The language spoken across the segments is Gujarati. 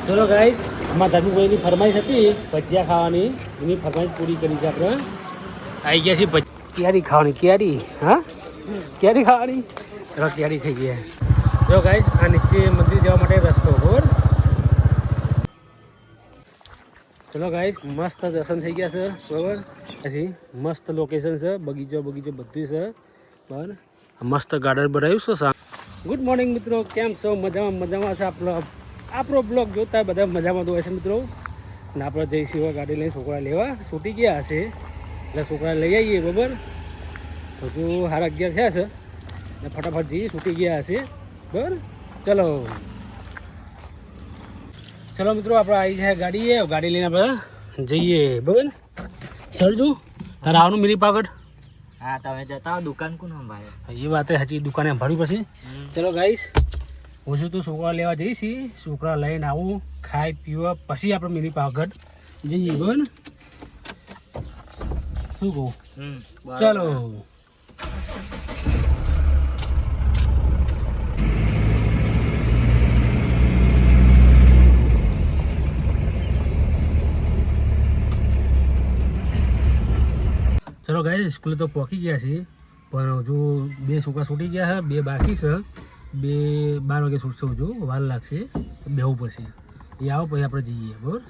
ચલો ગાઈસ, અમારા ધર્મભાઈની ફરમાઈશ હતી ભજીયા ખાવાની, એની ફરમાઈશ પૂરી કરી છે. આપણે આવી ગયા છીએ કેરી ખાવાની. કેરી, હા કેરી ખાવાની. ચલો કેરી થઈ ગયા. જો ગાઈસ, આ નીચે મંદિર જવા માટે રસ્તો. બરોબર. ચલો ગાઈસ, મસ્ત દર્શન થઈ ગયા છે. બરાબર. પછી મસ્ત લોકેશન છે, બગીચો બધું છે. બરાબર. મસ્ત ગાર્ડન બનાવ્યું છે. ગુડ મોર્નિંગ મિત્રો, કેમ છો? મજામાં છે. આપણો બ્લોગ જોતા બધા મજામાં તો હોય છે મિત્રો. અને આપણે જઈશું ગાડી લઈને છોકરા લેવા. છૂટી ગયા હશે એટલે છોકરા લઈ આવીએ. બરાબર. હજુ 11:30 થયા છે ને ફટાફટ જઈએ. છૂટી ગયા હશે. બરાબર. ચલો મિત્રો, આપણે આવી જાય ગાડી લઈને આપણે જઈએ. બરાબર. સરજુ તારે આવવાનું મિની પાગડ. હા, તમે જતા હો. દુકાન કોણ સંભાળે? એ વાત હજી દુકાને સંભાળવી પડશે. ચલો ગાઈસ, હું છું તું છોકરા લેવા જઈશ. છોકરા લઈને આવું, ખાઈ પીવા પછી આપણે મિની પાગડ જઈએ. બરાબર. શું કહું? ચાલો. ચલો ગાઈસ, સ્કૂલે તો પહોંચી ગયા છીએ, પણ હજુ 2 છોકરા છૂટી ગયા છે, 2 બાકી છે. 2 12 વાગે છૂટશે. હજુ વાર લાગશે, બેહવું પડશે. એ આવો પછી આપણે જઈએ. બરાબર.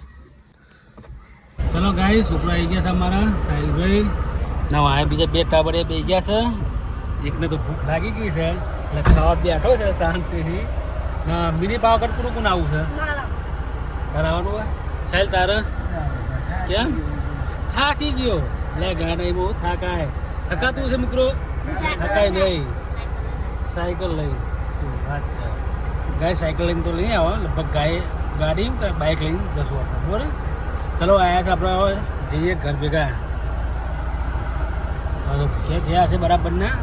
ચલો ગાઈસ, છોકરા આવી ગયા છે અમારા સાહિલભાઈ. ના બીજા 2 ટાબરે બે ગયા છે. એકને તો ભૂખ લાગી ગઈ છે એટલે ખાવા બેઠો છે શાંતિથી. ના મિની પાવાગઢ કોણ આવું છે? તારે આવવાનું હોય? સાહિલ તારે કેમ થાકી ગયો? લે ગાડી બહુ થકાતું છે મિત્રો. થકાય નહીં. સાયકલ લઈ વાત છે. ગાય સાયકલ લઈને તો લઈ આવો. લગભગ ગાડી બાઇક લઈને જશું આપણે. બરાબર. ચલો આવ્યા છે આપણે, જઈએ ઘર ભેગા. થયા છે બરાબર ના.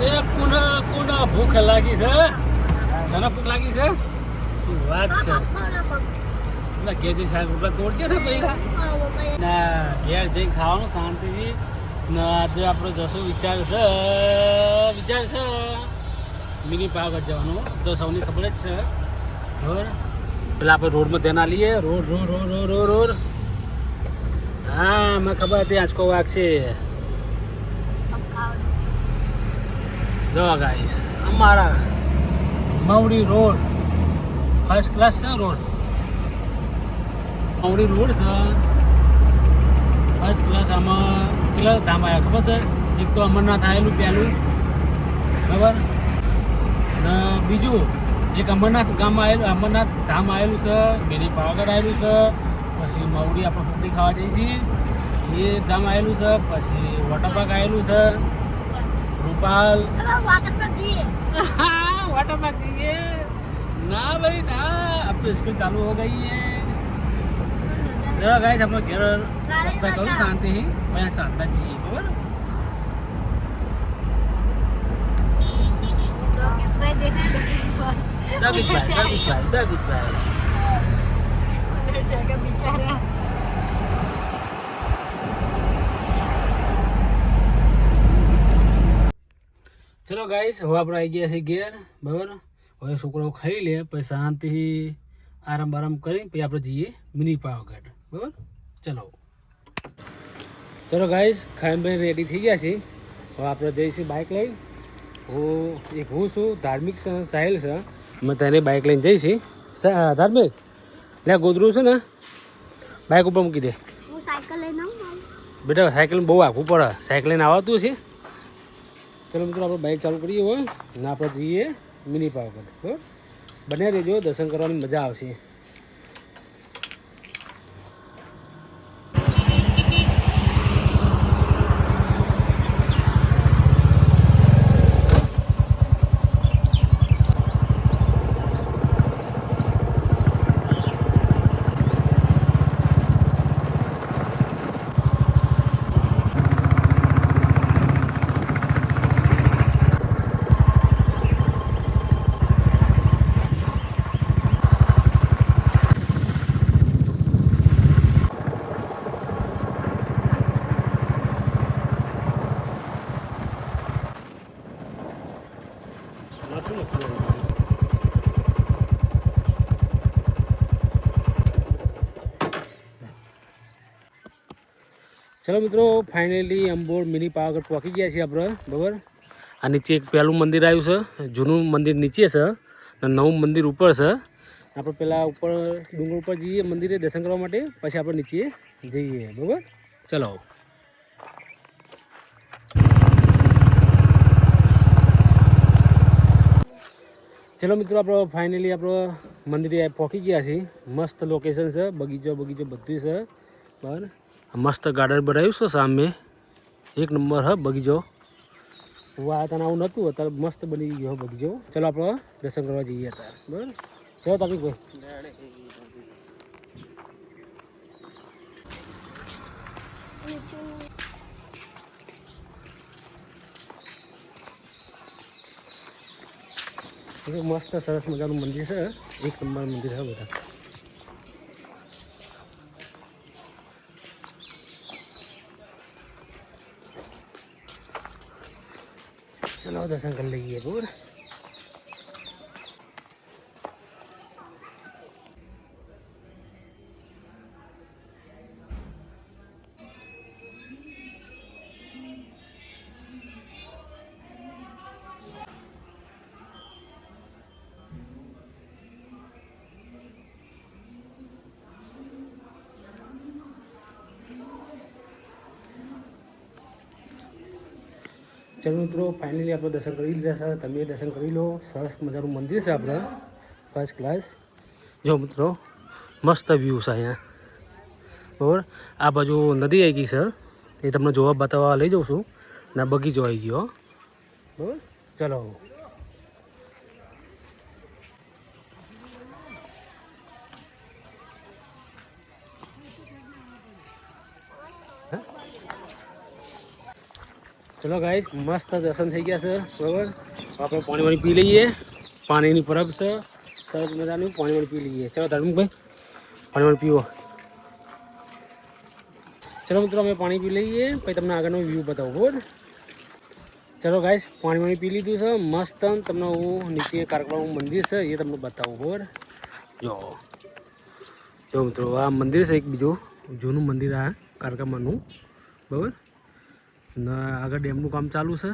એ કોના ભૂખ લાગી છે? તને ભૂખ લાગી છે? શું વાત છે? ઘેર જઈ રોટલા તોડશે ને પહેલા ના, ઘેર જઈને ખાવાનું શાંતિથી. ને આજે આપણે જશું વિચાર છે મિની પાવાગઢ જવાનું. તો સૌની ખબર જ છે. બરાબર. પેલા આપણે રોડમાં ધ્યાન આલીએ. રોડ હા, મને ખબર હતી આંચકો વાગશે. જો ગાઈસ, અમારા મવડી રોડ ફર્સ્ટ ક્લાસ છે. મવડી રોડ છે ફર્સ્ટ ક્લાસ. આમાં કેટલા ધામ આવ્યા ખબર છે? એક તો અમરનાથ આવેલું પહેલું. બરાબર. ને બીજું એક અમરનાથ ધામ આવેલું છે. મિની પાવાગઢ આવેલું છે. પછી મવડી આપણે ફૂટી ખાવા જઈએ છીએ એ ધામ આવેલું છે. પછી વોટર પાર્ક આવેલું છે. રૂપાલ वाटर पार्क दिए ना भाई ना. अब तो स्कूल चालू हो गई है. जरा गाइस, हम लोग घर करूँ शांति ही मैं शांता चाहिए. बराबर. बेचारा ચલો ગાઈસ, હવે આપણે આવી ગયા છીએ ઘેર. બરાબર. હવે છોકરાઓ ખાઈ લે પછી શાંતિથી આરામ કરી પછી આપણે જઈએ મિની પાવાગઢ. બરાબર. ચલો ગાઈસ, ખાઈને રેડી થઈ ગયા છીએ. હવે આપણે જઈશું બાઇક લઈ. હું છું ધાર્મિક સાહિલ છે. મેં તેને બાઇક લઈને જઈશી. ધાર્મિક લે ગોદરું છે ને બાઇક ઉપર મૂકી દે. હું સાયકલ લઈને આવું. બેટા સાયકલ બહુ આઘું પડે. સાયકલ લઈને આવતું છે. ચલો મિત્રો, આપણે બાઇક ચાલુ કરીએ હોય ને આપણે જઈએ મિની પાવાગઢ. બરાબર. બને રહેજો, દર્શન કરવાની મજા આવશે. ચલો મિત્રો ફાઇનલી અંબોર મિની પાવાગઢ પહોંચી ગયા છીએ આપણે બરાબર. આ નીચે એક પહેલું મંદિર આવ્યું છે, જૂનું મંદિર નીચે છે અને નવું મંદિર ઉપર છે. આપણે પહેલાં ઉપર ડુંગર ઉપર જઈએ મંદિરે દર્શન કરવા માટે, પછી આપણે નીચે જઈએ બરાબર. ચલો ચલો મિત્રો આપણે ફાઇનલી આપણે મંદિરે પહોંચી ગયા છીએ. મસ્ત લોકેશન છે, બગીચો બધું છે બરાબર. મસ્ત ગાર્ડન બનાવ્યું છે સામે, એક નંબર હ બગીચો. વાતાવરણ આવું નહોતું, અત્યારે મસ્ત બની ગયો બગીચો. ચલો આપણે દર્શન કરવા જઈએ અત્યારે બરાબર. ચલો તમે કોઈ મસ્ત સરસ મજાનું મંદિર છે, એક નંબર મંદિર છે બધા. ચલો દર્શન કરી લઈએ બરાબર. ચલો મિત્રો ફાઇનલી આપણે દર્શન કરી લીધા છે, તમે દર્શન કરી લો. સરસ મજાનું મંદિર છે આપણે, ફર્સ્ટ ક્લાસ. જો મિત્રો મસ્ત વ્યૂ છે અહીંયા બરાબર. આ બાજુ નદી આવી ગઈ છે, એ તમને જોવા બતાવવા લઈ જાઉં છું. ને બગીચો આવી ગયો બરાબર. ચલો ચલો ગાઈસ મસ્ત દર્શન થઈ ગયા છે બરાબર. આપણે પાણી પી લઈએ, પાણીની પરબ છે સરસ મજાનું, પાણી પી લઈએ. ચલો ધર્મભાઈ પાણી પીવો. ચલો મિત્રો અમે પાણી પી લઈએ, પછી તમને આગળનો વ્યૂ બતાવું બરાબર. ચલો ગાઈસ પાણી પી લીધું છે મસ્ત. તમને હું નીચે કારકવાનું મંદિર છે એ તમને બતાવું બરાબર. જો મિત્રો આ મંદિર છે એક બીજું જૂનું મંદિર આ કારકામાનું બરાબર. ને આગળ ડેમનું કામ ચાલુ છે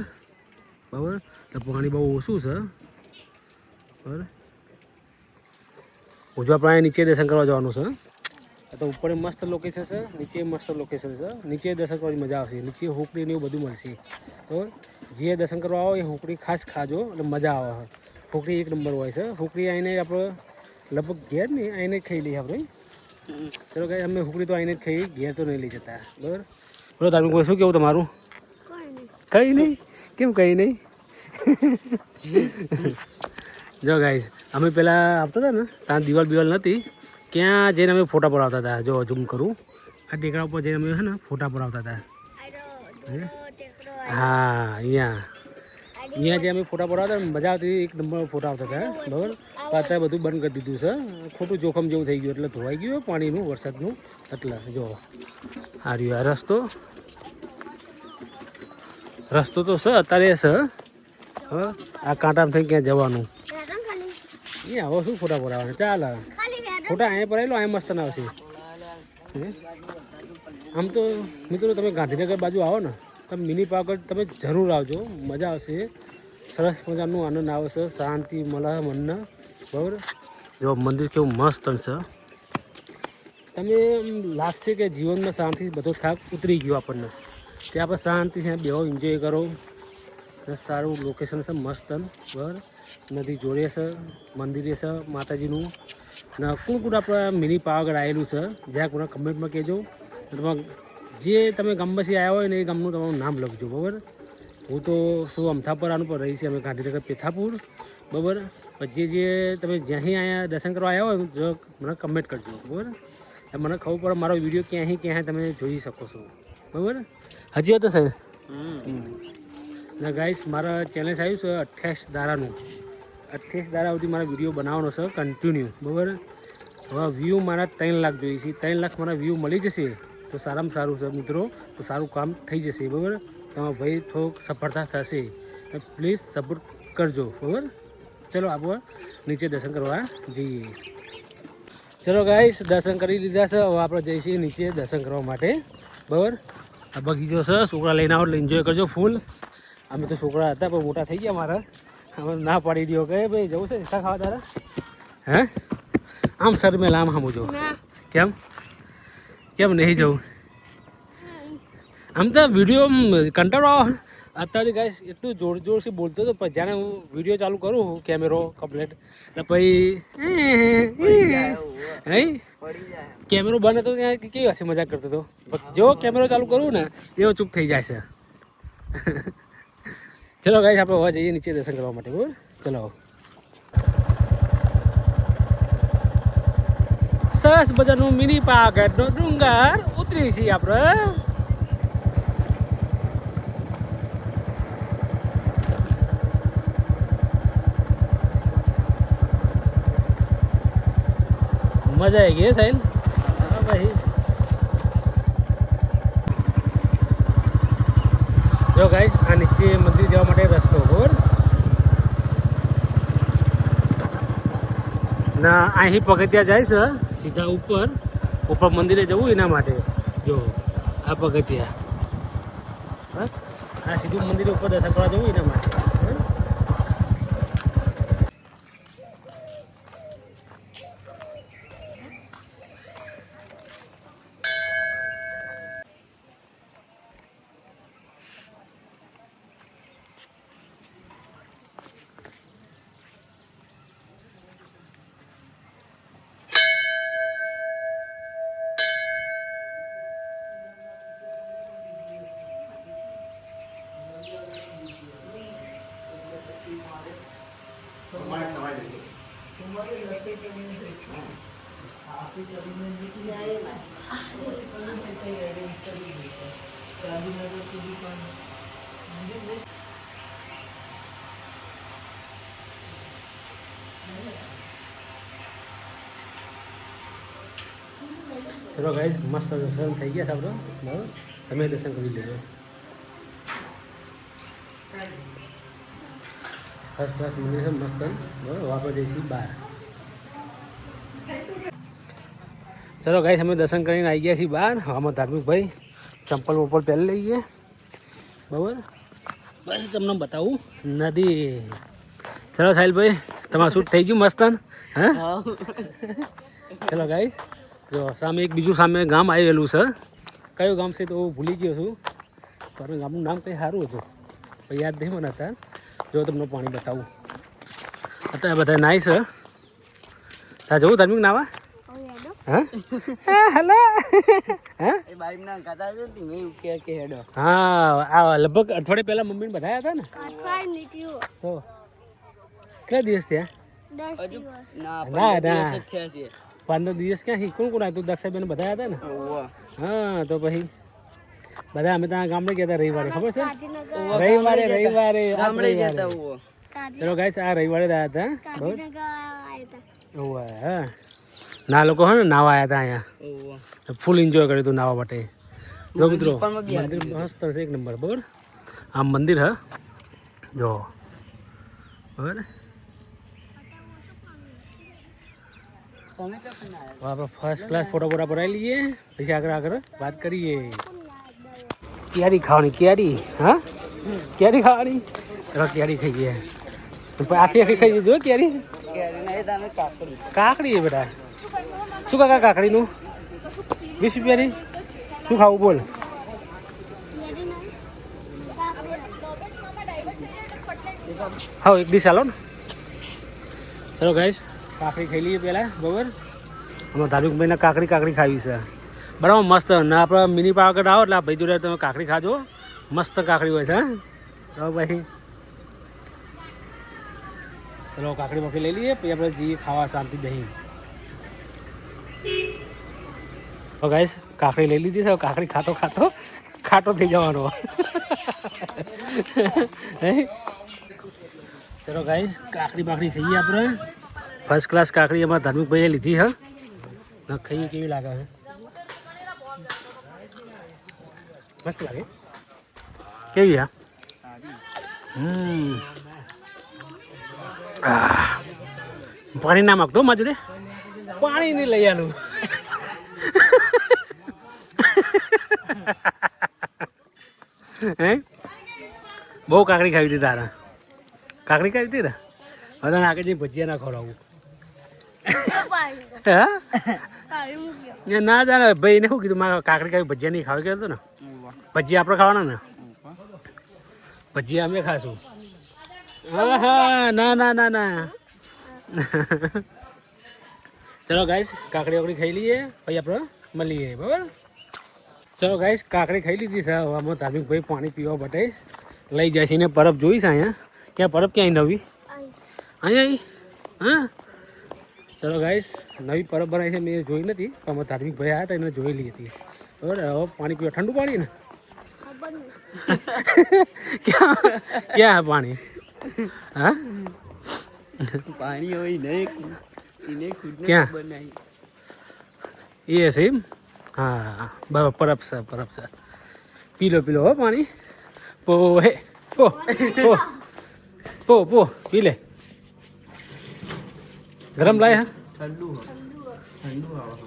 બરાબર. તો પાણી બહુ ઓછું છે બરાબર. હજુ આપણે નીચે દર્શન કરવા જવાનું છે. તો ઉપર મસ્ત લોકેશન છે, નીચે મસ્ત લોકેશન છે. નીચે દર્શન કરવાની મજા આવશે, નીચે હોકડી ને એવું બધું મળશે બરાબર. જે દર્શન કરવા આવો એ હોકડી ખાસ ખાજો એટલે મજા આવે. હોકડી એક નંબર હોય છે. હોકડી આવીને આપણે લગભગ ઘેર ને આવીને ખાઈ લઈએ આપણે. ચલો કે અમે હોકડી તો આવીને જ ખાઈ, ઘેર તો નહીં લઈ જતા બરાબર. બોલો તારું કોઈ શું કેવું તમારું? કંઈ નહીં. કેમ કંઈ નહીં? જો ગાઈસ અમે પહેલાં આવતા હતા ને ત્યાં દિવાલ નથી, ત્યાં જઈને અમે ફોટા પડાવતા હતા. જો ઝૂમ કરું, આ ટેકરા ઉપર જઈને અમે છે ને ફોટા પડાવતા હતા. હા અહીંયા જે અમે ફોટા પડાવતા મજા આવતી, એક નંબર ફોટા આવતા હતા બરાબર. અત્યારે બધું બંધ કરી દીધું છે, ખોટું જોખમ જેવું થઈ ગયું એટલે ધોવાઈ ગયું પાણીનું વરસાદનું. એટલે જો આ રહ્યો આ રસ્તો તો છે અત્યારે છે. હવે આ કાંટામાં થઈ ક્યાં જવાનું એ હવે શું ફોટા પડાવવાના. ચાલ ફોટા અહીંયા પડાવેલો અહીંયા મસ્ત ના આવશે. આમ તો મિત્રો તમે ગાંધીનગર બાજુ આવો ને તમે મિની પાવાગઢ તમે જરૂર આવજો, મજા આવશે. સરસ મજાનું આનંદ આવશે, શાંતિ મળે મનને બરાબર. જો મંદિર કેવું મસ્ત છે, તમે લાગશે કે જીવનમાં શાંતિ બધો થાક ઉતરી ગયો આપણને. ત્યાં આપણે શાંતિ છે બેહો, એન્જોય કરો. સારું લોકેશન છે મસ્ત બરાબર. નદી જોડે છે, મંદિરે છે માતાજીનું. ને કુણ આપણે મિની પાવાગઢ આવેલું છે જ્યાં કોને કમેન્ટમાં કહેજો. જે તમે ગામમાંથી આવ્યા હોય ને એ ગામનું તમારું નામ લખજો બરાબર. હું તો શું અમથાપરાનું પર રહી છે, અમે ગાંધીનગર પેથાપુર બરાબર. પછી જે તમે જ્યાંથી અહીંયા દર્શન કરવા આવ્યા હોય જો મને કમેન્ટ કરજો બરાબર. મને ખબર પડે મારો વિડીયો ક્યાંય તમે જોઈ શકો છો બરાબર. હજી હતો સાહેબ ના ગાઈસ મારા ચેલેન્જ આવ્યું છે 28 દારાનું. 28 દારા સુધી મારા વિડીયો બનાવવાનો છે કન્ટિન્યુ બરાબર. હવે વ્યૂ મારા 3 લાખ જોઈએ છે. 3 લાખ મારા વ્યૂ મળી જશે તો સારામાં સારું છે મિત્રો, તો સારું કામ થઈ જશે બરાબર. તમારા ભાઈ થોડુંક સફળતા થશે, પ્લીઝ સપોર્ટ કરજો બરાબર. ચલો આપણે નીચે દર્શન કરવા જઈએ. ચલો ગાઈસ દર્શન કરી લીધા છે, હવે આપણે જઈશું નીચે દર્શન કરવા માટે બરાબર. આ બગીચો છે, છોકરા લઈને આવો એટલે એન્જોય કરજો ફૂલ. અમે તો છોકરા હતા પણ મોટા થઈ ગયા મારા, અમે ના પાડી દો કે ભાઈ જવું છે ઈચ્છા ખાવા તારા? હે આમ સર મેં લામ હામું જો કેમ કેમ નહીં જવું? આમ તો વિડીયો કંટાળો આવે અત્યારે ગાઈસ, એટલું જોર જોરથી બોલતો હતો પણ જ્યારે હું વિડીયો ચાલુ કરું કેમેરો કમ્પ્લેટ એટલે પછી કેમેરો બંધ હતો ત્યાં કેવી હશે મજાક કરતો હતો, જેવો કેમેરો ચાલુ કરું ને એવો ચૂપ થઈ જાય છે. ચલો ગાઈસ આપણે હોવા જઈએ નીચે દર્શન કરવા માટે. બોલ ચલો. સરસ બજારનું મિની પાવાગઢનો ડુંગર ઉતરી છીએ આપણે. મજા આવી ગઈ સાહેબ. હા ભાઈ જો ગાઈસ આ નીચે મંદિર જવા માટે રસ્તો બોલ ના, અહીં પગથિયા જાય છે સીધા ઉપર મંદિરે જવું એના માટે. જો આ પગથિયા, હા આ સીધું મંદિરે ઉપર દર્શન કરવા જવું એના માટે. ચલો ગાઈસ મસ્ત દર્શન થઈ ગયા આપણો. બરાબર, તમે દર્શન કરી લેજો. ફર્સ્ટ ક્લાસ મંદિર છે મસ્ત. બરાબર, વાપર જઈશું બહાર. ચલો ગાઈસ અમે દર્શન કરીને આવી ગયા છીએ બહાર. આમાં ધાર્મિક ભાઈ ચંપલ વપલ પહેરી લઈએ. બરાબર, બસ તમને બતાવું નદી. ચલો સાહિલભાઈ તમારું શૂટ થઈ ગયું મસ્ત. હા ચલો ગાઈસ જો સામે એક બીજું સામે ગામ આવેલું છે. કયું ગામ છે તો ભૂલી ગયો છું, પણ ગામનું નામ કંઈ સારું હતું પણ યાદ નહીં મને અત્યારે. જો તમને પાણી બતાવું, અત્યારે બધા નાઈ છે. ત્યાં જવું ધાર્મિક નાવા? હા હેલો હા આ લગભગ અઠવાડિયે પહેલાં મમ્મીને બધાયા હતા ને, તો કેટલા દિવસ થયા? ના ના 15 દિવસ ક્યાંથી? કોણ કોણ આવ્યું? દક્ષાબેન બધા હતા ને? હા તો પછી બધા અમે ત્યાં ગામડે ગયા હતા રવિવારે, ખબર છે? રવિવારે ચલો ગાઈસ આ રવિવારે આવ્યા હતા. બરાબર, હા ના લોકો હે ને નાવા આવ્યા હતા અહીંયા, ફૂલ એન્જોય કર્યું હતું નાવા માટે. જો મિત્રો મંદિર મસ્ત છે એક નંબર. બરાબર, આ મંદિર હા જો. બરાબર, આપણે ફર્સ્ટ ક્લાસ ફોટો બોટા પડાવી લઈએ, પછી આગળ વાત કરીએ. કેરી ખાવાની, કેરી હા કેરી ખાવાની. ચલો કેરી ખાઈ ગયા, આખી ખાઈ જો કેરી. કાકડી એ બેટા શું કાકા કાકડીનું 20 રૂપિયાની શું ખાવું બોલ? હા એક ડીશ આલો ને. ચલો ગાઈસ કાકડી ખાઈ લઈએ પહેલાં. બરાબર, અમારા ધાર્મિકભાઈને કાકડી ખાવી છે. બરાબર મસ્ત. ને આપણે મિની પાવાગઢ આવો એટલે આ ભાઈ જોડે તમે કાકડી ખાજો, મસ્ત કાકડી હોય છે. હા ભાઈ ચલો કાકડી બાકડી લઈ લઈએ પછી આપણે જઈએ ખાવા શાંતિ દહીં. તો ગાઈસ કાકડી લઈ લીધી છે, કાકડી ખાતો ખાટો થઈ જવાનો. ચલો ગાઈસ કાકડી બાકડી ખાઈએ આપણે. ફર્સ્ટ ક્લાસ કાકડી અમારા ધાર્મિકભાઈએ લીધી હા. ના ખાઈએ કેવી લાગે છે? મસ્ત લાગે. કેવી હા? પાણી ના માગતો માજુ રે, પાણી નહીં લઈ આલું. હે બહુ કાકડી ખાવી હતી તારા કાકડી ખાવી હતી ને હવે તને આગળ જઈને ભજીયા ના ખવડાવું હા ના જાણે ભાઈ ને શું કીધું મારે કાકડી ખાવી ભજીયા નહીં ખાવી કહેતો ને ભજીયા આપણે ખાવાના ને ભજીયા અમે ખાશું હા હા ના ના ના ના ચલો ગાઈસ કાકડી વાકડી ખાઈ લઈએ પછી આપણે મળીએ બરાબર ચલો ગાઈસ કાકડી ખાઈ લીધી છે હવામાં ધાર્મિક ભાઈ પાણી પીવા માટે લઈ જાય છે ને પરબ જોઈશ અહીંયા ક્યાં પરબ ક્યાંય નવી અહીંયા હા ચલો ગાઈસ નવી પરબ બનાવી છે મેં જોઈ નથી પણ અમારા ધાર્મિક ભાઈ આવ્યા હતા એને જોયેલી હતી બરાબર હવે પાણી પીવા ઠંડુ પાણી ને ક્યાં પાણી હા પાણી હોય નહીં ક્યાં એ છે એમ હા બરાબર પરબ છે પી લો હો પાણી પો હે પો પો પો પો પી લે ગરમ લાય હા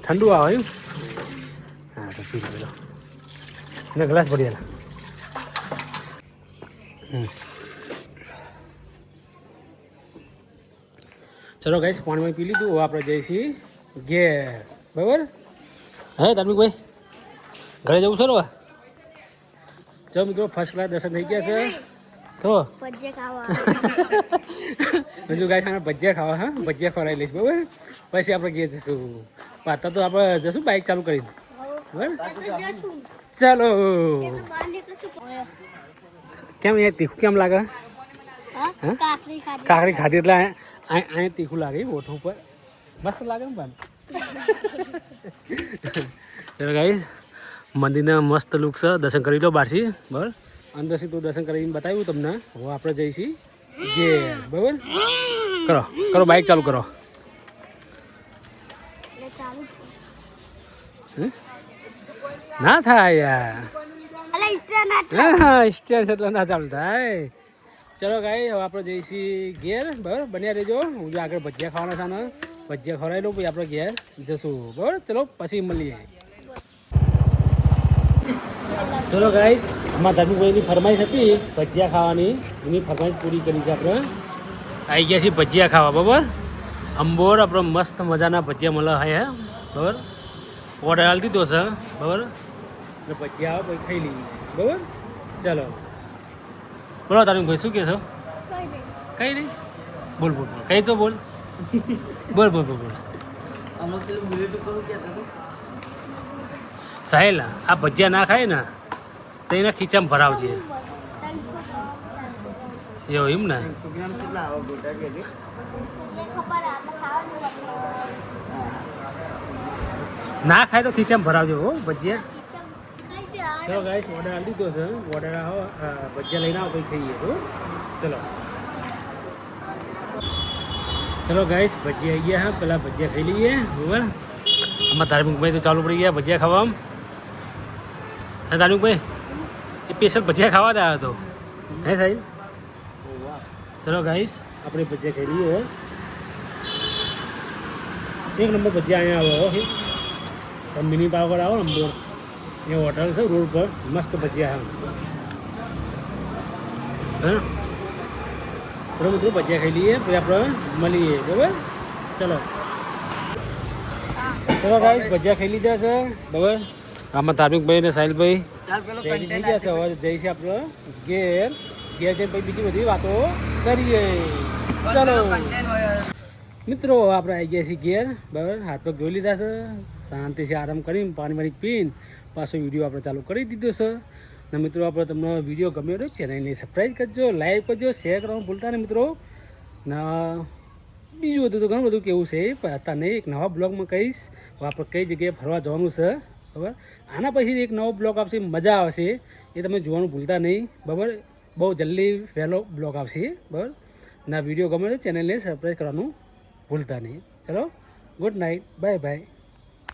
ઠંડુ આવે એમ હા તો પી લો ને ગ્લાસ ભરી દે ચલો ગાઈસ પાણીમાં પી લીધું હવે આપણે જઈએ છીએ ઘેર બરાબર હે ધાર્મિક ભાઈ ઘરે જવું છે ને ચલો મિત્રો ફર્સ્ટ ક્લાસ દર્શન થઈ ગયા છે તો હજુ ગાય ખાના ભજીયા ખાવા હા ભજીયા ખવડાવી લઈશ બરાબર પછી આપણે ઘેર જઈશું પાતા તો આપણે જશું બાઇક ચાલુ કરીને બરાબર ચાલો કેમ એ તીખું કેમ લાગે કાકડી ખાધી એટલે અહીંયા તીખું લાગે ઓઠું ઉપર મસ્ત લાગે ને પણ ચલો ગાઈ મંદિરના મસ્ત લુક છે દર્શન કરી લો બહારથી બરાબર અંદરથી તો દર્શન કરીને બતાવ્યું તમને હવે આપણે જઈશું ઘેર બરાબર કરો કરો બાઇક ચાલુ કરો ના થાય યાર હા સ્ટેન્ડ એટલે ના ચાલુ થાય ચલો ગાઈ હવે આપણે જઈશું ઘેર બરાબર બન્યા રહેજો હું જો આગળ ભજીયા ખાવાના છે ને ભજીયા ખવડાવી લઉં પછી આપણે ઘેર જશું બરાબર ચલો પછી મળીએ ચલો ગાઈસ અમારા ધાર્મિકભાઈની ફરમાઈશ હતી ભજીયા ખાવાની એની ફરમાઈશ પૂરી કરી છે આપણે આવી ગયા છીએ ભજીયા ખાવા બરાબર અંબોર આપણે મસ્ત મજાના ભજીયા મળે હે બરાબર ઓર્ડર હાલ દીધો છે બરાબર એટલે ભજીયા આવે પછી ખાઈ લઈએ બરાબર ચાલો બોલો ધાર્મિકભાઈ શું કહેશો કઈ નહીં બોલ બોલ બોલ કઈ તો બોલ બોલ બોલ બોલ બોલ સાહેલ આ ભજીયા ના ખાય ને તો એના ખીચામાં ભરાવજે એવું એમ ને ના ખાય તો ખીચામાં ભરાવજો હો ભજીયા ચલો ગાઈસ ઓર્ડર આપી દીધો છે ઓર્ડર આવો ભજીયા લઈને આવો પછી ખાઈએ તો ચલો ચલો ગાઈસ ભજીયા આવી ગયા હા પેલા ભજીયા ખાઈ લઈએ બરાબર આમાં ધાર્મિકભાઈ તો ચાલુ પડી ગયા ભજીયા ખાવામાં હે ધાર્મિકભાઈ એ સ્પેશિયલ ભજીયા ખાવા જ આવ્યો હતો હે સાહેબ ચલો ગાઈસ આપણે ભજીયા ખાઈ લઈએ એક નંબર ભજીયા અહીંયા આવો તમે મિની પાવર આવો અંબોર એ હોટલ છે રોડ પર મસ્ત ભજીયા હા ચલો મિત્રો ભજીયા ખાઈ લઈએ પછી આપણે મળીએ બરાબર ચલો ચલો ગાઈસ ભજીયા ખાઈ લીધા છે બરાબર આમાં ધાર્મિકભાઈ ને સાહિલભાઈ રેડી થઈ ગયા છે હવે જઈશું આપણે ઘેર ઘેર જઈને પછી બીજી બધી વાતો કરીએ ચલો મિત્રો આપણે આવી ગયા છીએ ઘેર બરાબર હાથ પગ ધોઈ લીધા છે શાંતિથી આરામ કરીને પાણી વાણી પીને પાછો વિડીયો આપણે ચાલુ કરી દીધો છે ને મિત્રો આપણે તમને વિડીયો ગમ્યો હોય ચેનલને સબસ્ક્રાઈબ કરજો લાઈક કરજો શેર કરવાનું ભૂલતા નહીં મિત્રો ના બીજું બધું તો ઘણું બધું કેવું છે પણ અત્યારે નહીં એક નવા બ્લોગમાં કહીશ આપણે કઈ જગ્યાએ ફરવા જવાનું છે બરાબર આના પછી એક નવો બ્લોગ આવશે મજા આવશે એ તમે જોવાનું ભૂલતા નહીં બરાબર બહુ જલ્દી વહેલો બ્લોગ આવશે બરાબર ના વિડીયો ગમે તો ચેનલને સબસ્ક્રાઈબ કરવાનું ભૂલતા નહીં ચલો ગુડ નાઇટ બાય બાય